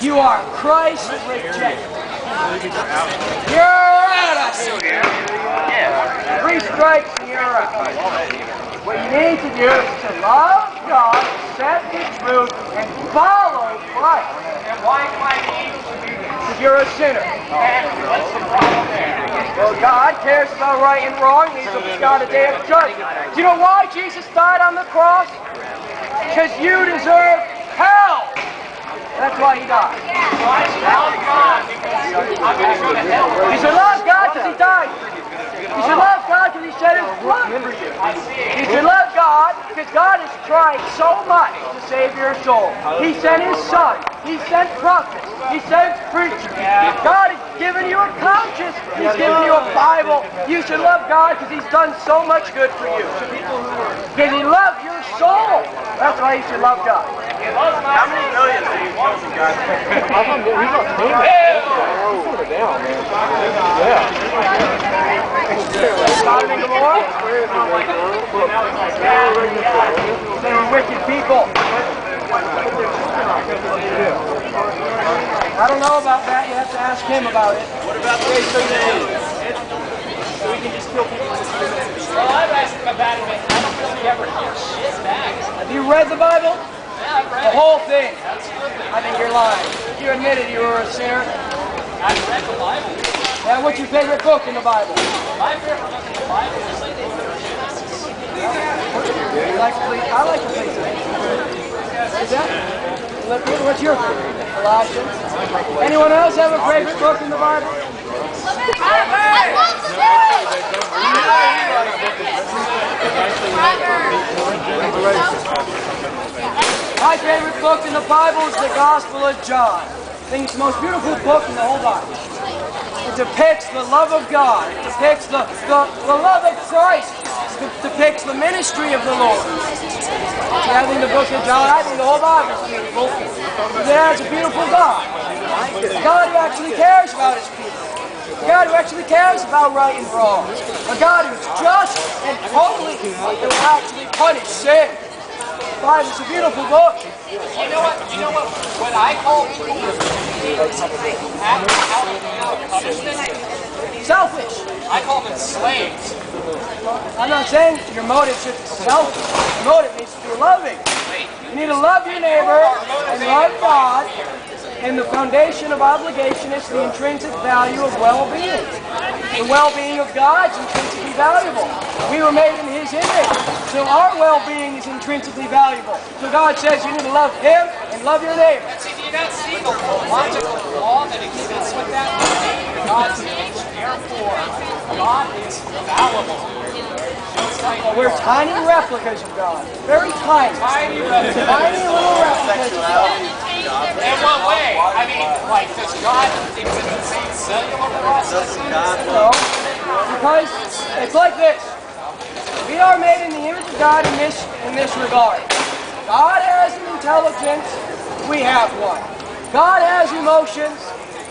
You are Christ rejected. You're out of here. 3 strikes and you're out. What you need to do is to love God, accept His truth, and follow Christ. And why do I need to do this? Because you're a sinner. And what's the problem there? Well, God cares about right and wrong. He's got a day of judgment. Do you know why Jesus died on the cross? Because you deserve hell. That's why He died. So I should love God because I'm going to go to hell. You should love God because He died for you. You should love God because He shed His blood for you. I see. You should love God because God has tried so much to save your soul. He sent His Son. He sent prophets. He sent preachers. God has given you a conscience. He's given you a Bible. You should love God because He's done so much good for you. Because He loves your soul. That's why you should love God. How many millions have you killed from God? Sodom and Gomorrah? They were wicked people. I don't know about that. You have to ask him about it. What about the race of names? So we can just kill people with Well, I've asked him about it, but I don't really ever hear shit back. Have you read the Bible? Yeah, I've read The whole thing? Absolutely. I think you're lying. You admitted you were a sinner. I've read the Bible. Now, what's your favorite book in the Bible? My favorite book in the Bible is like the Genesis. You like to play? I like to play Is that? What's your favorite? Colossians. Anyone else have a favorite book in the Bible? My favorite book in the Bible is the Gospel of John. I think it's the most beautiful book in the whole Bible. It depicts the love of God. It depicts the love of Christ. It depicts the ministry of the Lord. I think the book of John, I think the whole Bible is beautiful. It has a beautiful God. God who actually cares about His people. A God who actually cares about right and wrong. A God who's just and holy, who will actually punish sin. The Bible is a beautiful book. You know what? What I call Selfish. I call them slaves. I'm not saying your motive should be selfish. Your motive needs to be loving. You need to love your neighbor and love God. And the foundation of obligation is the intrinsic value of well-being. The well-being of God is intrinsically valuable. We were made in His image, so our well-being is intrinsically valuable. So God says you need to love Him and love your neighbor. See, do you not see the logical flaw that exists with that? God's image, therefore, God is fallible. We're tiny replicas of God. Very tiny. Tiny little replicas of God. In what way? I mean, like, does God exhibit the same cellular processes? No, because it's like this. We are made in the image of God in this regard. God has an intelligence, we have one. God has emotions,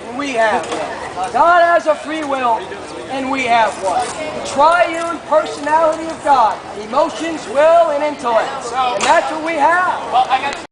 and we have one. God has a free will, and we have one. The triune personality of God, emotions, will, and intellect. And that's what we have. Well, I got